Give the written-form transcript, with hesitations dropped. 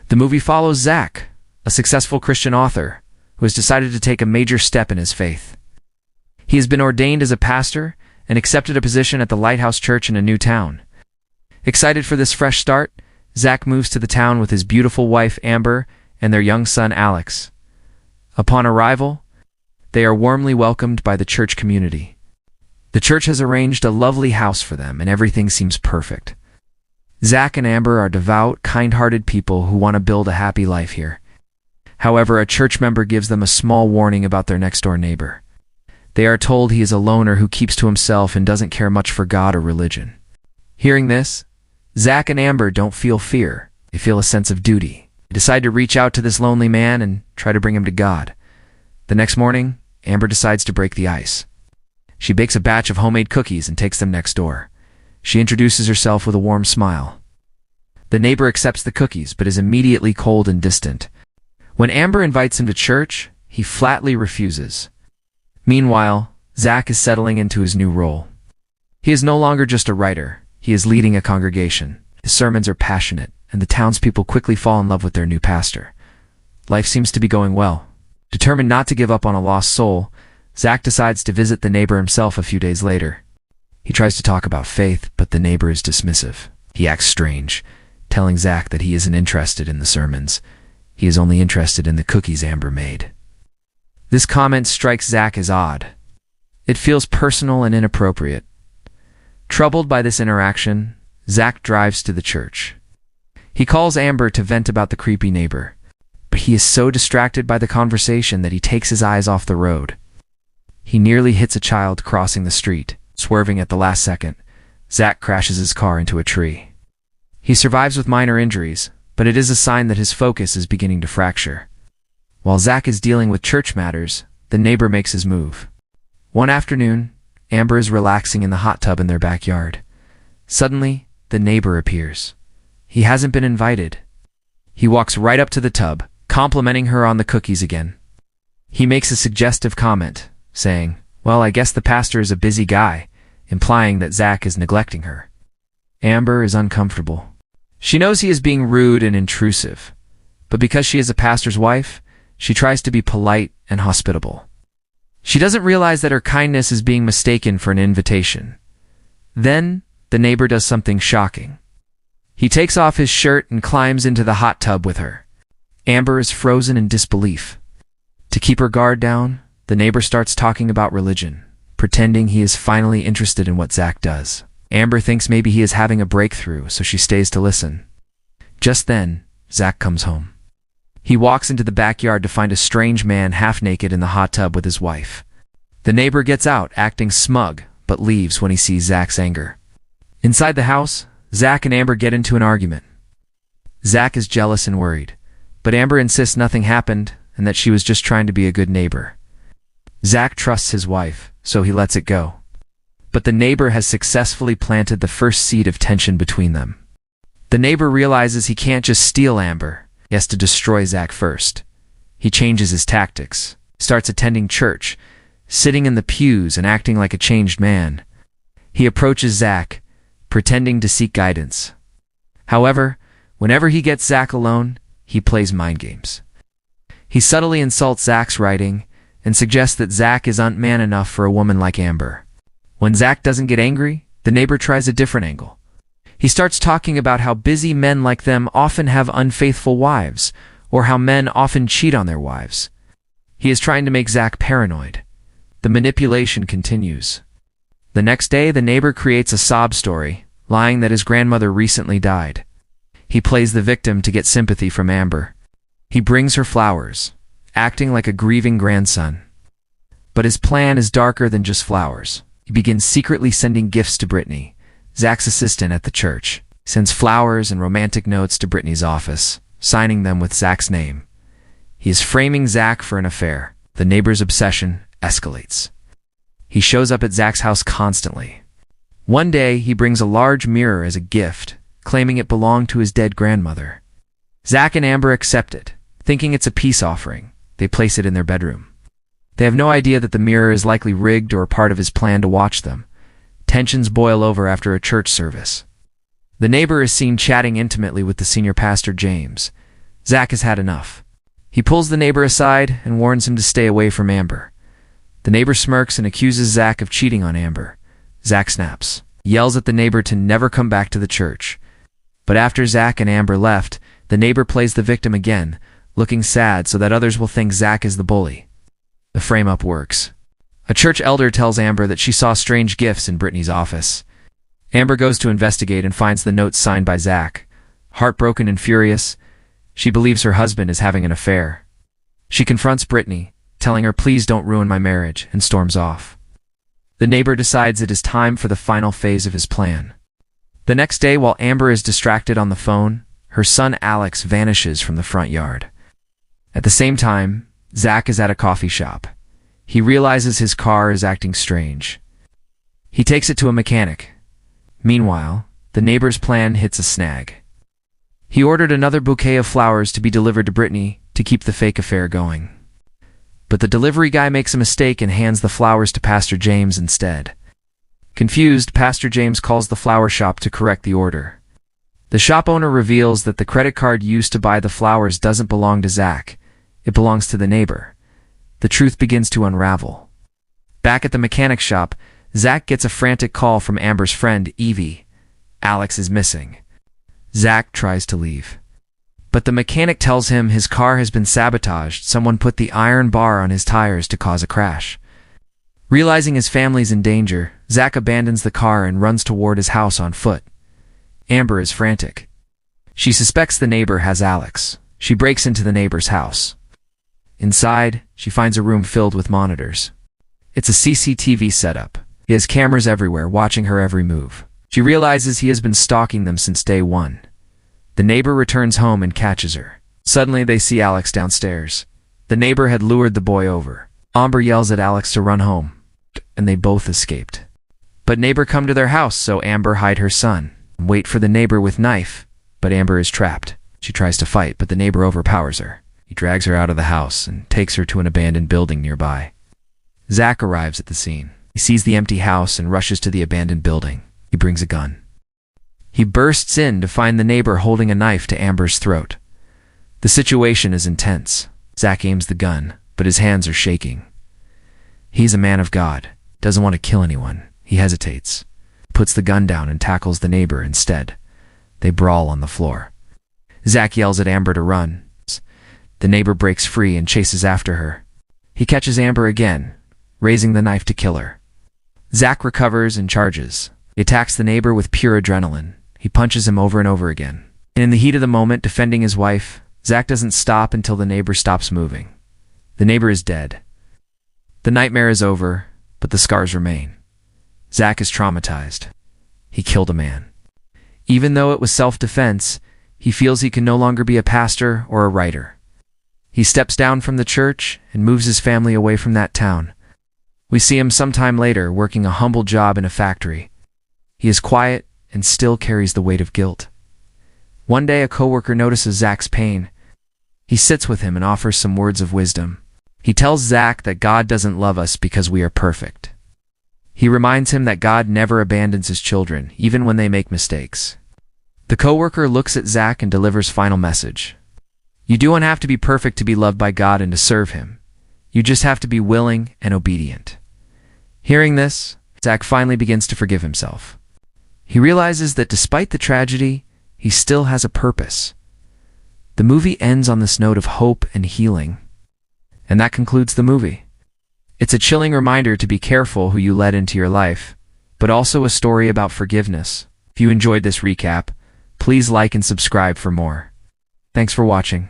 The movie follows Zach, a successful Christian author, who has decided to take a major step in his faith. He has been ordained as a pastor and accepted a position at the Lighthouse Church in a new town. Excited for this fresh start, Zach moves to the town with his beautiful wife Amber and their young son Alex. Upon arrival, they are warmly welcomed by the church community. The church has arranged a lovely house for them, and everything seems perfect. Zach and Amber are devout, kind-hearted people who want to build a happy life here. However, a church member gives them a small warning about their next-door neighbor. They are told he is a loner who keeps to himself and doesn't care much for God or religion. Hearing this, Zach and Amber don't feel fear. They feel a sense of duty. They decide to reach out to this lonely man and try to bring him to God. The next morning, Amber decides to break the ice. She bakes a batch of homemade cookies and takes them next door. She introduces herself with a warm smile. The neighbor accepts the cookies, but is immediately cold and distant. When Amber invites him to church, he flatly refuses. Meanwhile, Zach is settling into his new role. He is no longer just a writer. He is leading a congregation. His sermons are passionate, and the townspeople quickly fall in love with their new pastor. Life seems to be going well. Determined not to give up on a lost soul, Zach decides to visit the neighbor himself a few days later. He tries to talk about faith, but the neighbor is dismissive. He acts strange, telling Zach that he isn't interested in the sermons. He is only interested in the cookies Amber made. This comment strikes Zach as odd. It feels personal and inappropriate. Troubled by this interaction, Zach drives to the church. He calls Amber to vent about the creepy neighbor, but he is so distracted by the conversation that he takes his eyes off the road. He nearly hits a child crossing the street. Swerving at the last second, Zach crashes his car into a tree. He survives with minor injuries, but it is a sign that his focus is beginning to fracture. While Zach is dealing with church matters, the neighbor makes his move. One afternoon, Amber is relaxing in the hot tub in their backyard. Suddenly, the neighbor appears. He hasn't been invited. He walks right up to the tub, complimenting her on the cookies again. He makes a suggestive comment, saying, "Well, I guess the pastor is a busy guy," implying that Zach is neglecting her. Amber is uncomfortable. She knows he is being rude and intrusive, but because she is a pastor's wife, she tries to be polite and hospitable. She doesn't realize that her kindness is being mistaken for an invitation. Then, the neighbor does something shocking. He takes off his shirt and climbs into the hot tub with her. Amber is frozen in disbelief. To keep her guard down, the neighbor starts talking about religion, pretending he is finally interested in what Zach does. Amber thinks maybe he is having a breakthrough, so she stays to listen. Just then, Zach comes home. He walks into the backyard to find a strange man half-naked in the hot tub with his wife. The neighbor gets out, acting smug, but leaves when he sees Zach's anger. Inside the house, Zach and Amber get into an argument. Zach is jealous and worried, but Amber insists nothing happened and that she was just trying to be a good neighbor. Zach trusts his wife, so he lets it go. But the neighbor has successfully planted the first seed of tension between them. The neighbor realizes he can't just steal Amber. He has to destroy Zach first. He changes his tactics, starts attending church, sitting in the pews and acting like a changed man. He approaches Zach, pretending to seek guidance. However, whenever he gets Zach alone, he plays mind games. He subtly insults Zach's writing and suggests that Zach isn't man enough for a woman like Amber. When Zach doesn't get angry, the neighbor tries a different angle. He starts talking about how busy men like them often have unfaithful wives, or how men often cheat on their wives. He is trying to make Zach paranoid. The manipulation continues. The next day, the neighbor creates a sob story, lying that his grandmother recently died. He plays the victim to get sympathy from Amber. He brings her flowers, acting like a grieving grandson. But his plan is darker than just flowers. He begins secretly sending gifts to Brittany, Zach's assistant at the church. He sends flowers and romantic notes to Brittany's office, signing them with Zach's name. He is framing Zach for an affair. The neighbor's obsession escalates. He shows up at Zach's house constantly. One day, he brings a large mirror as a gift, claiming it belonged to his dead grandmother. Zach and Amber accept it, thinking it's a peace offering. They place it in their bedroom. They have no idea that the mirror is likely rigged or part of his plan to watch them. Tensions boil over after a church service. The neighbor is seen chatting intimately with the senior pastor, James. Zach has had enough. He pulls the neighbor aside and warns him to stay away from Amber. The neighbor smirks and accuses Zach of cheating on Amber. Zach snaps, yells at the neighbor to never come back to the church. But after Zach and Amber left, the neighbor plays the victim again, looking sad so that others will think Zach is the bully. The frame-up works. A church elder tells Amber that she saw strange gifts in Brittany's office. Amber goes to investigate and finds the notes signed by Zach. Heartbroken and furious, she believes her husband is having an affair. She confronts Brittany, telling her please don't ruin my marriage, and storms off. The neighbor decides it is time for the final phase of his plan. The next day, while Amber is distracted on the phone, her son Alex vanishes from the front yard. At the same time, Zach is at a coffee shop. He realizes his car is acting strange. He takes it to a mechanic. Meanwhile, the neighbor's plan hits a snag. He ordered another bouquet of flowers to be delivered to Brittany to keep the fake affair going. But the delivery guy makes a mistake and hands the flowers to Pastor James instead. Confused, Pastor James calls the flower shop to correct the order. The shop owner reveals that the credit card used to buy the flowers doesn't belong to Zach. It belongs to the neighbor. The truth begins to unravel. Back at the mechanic shop, Zach gets a frantic call from Amber's friend, Evie. Alex is missing. Zach tries to leave. But the mechanic tells him his car has been sabotaged. Someone put the iron bar on his tires to cause a crash. Realizing his family's in danger, Zach abandons the car and runs toward his house on foot. Amber is frantic. She suspects the neighbor has Alex. She breaks into the neighbor's house. Inside, she finds a room filled with monitors. It's a CCTV setup. He has cameras everywhere watching her every move. She realizes he has been stalking them since day one. The neighbor returns home and catches her. Suddenly, they see Alex downstairs. The neighbor had lured the boy over. Amber yells at Alex to run home, and they both escaped. But neighbor come to their house, so Amber hide her son and wait for the neighbor with knife. But Amber is trapped. She tries to fight, but the neighbor overpowers her. He drags her out of the house and takes her to an abandoned building nearby. Zach arrives at the scene. He sees the empty house and rushes to the abandoned building. He brings a gun. He bursts in to find the neighbor holding a knife to Amber's throat. The situation is intense. Zach aims the gun, but his hands are shaking. He's a man of God, doesn't want to kill anyone. He hesitates, puts the gun down and tackles the neighbor instead. They brawl on the floor. Zach yells at Amber to run. The neighbor breaks free and chases after her. He catches Amber again, raising the knife to kill her. Zach recovers and charges. He attacks the neighbor with pure adrenaline. He punches him over and over again. And in the heat of the moment, defending his wife, Zach doesn't stop until the neighbor stops moving. The neighbor is dead. The nightmare is over, but the scars remain. Zach is traumatized. He killed a man. Even though it was self-defense, he feels he can no longer be a pastor or a writer. He steps down from the church and moves his family away from that town. We see him sometime later working a humble job in a factory. He is quiet and still carries the weight of guilt. One day, a coworker notices Zach's pain. He sits with him and offers some words of wisdom. He tells Zach that God doesn't love us because we are perfect. He reminds him that God never abandons his children, even when they make mistakes. The coworker looks at Zach and delivers final message. You don't have to be perfect to be loved by God and to serve him. You just have to be willing and obedient. Hearing this, Zach finally begins to forgive himself. He realizes that despite the tragedy, he still has a purpose. The movie ends on this note of hope and healing. And that concludes the movie. It's a chilling reminder to be careful who you let into your life, but also a story about forgiveness. If you enjoyed this recap, please like and subscribe for more. Thanks for watching.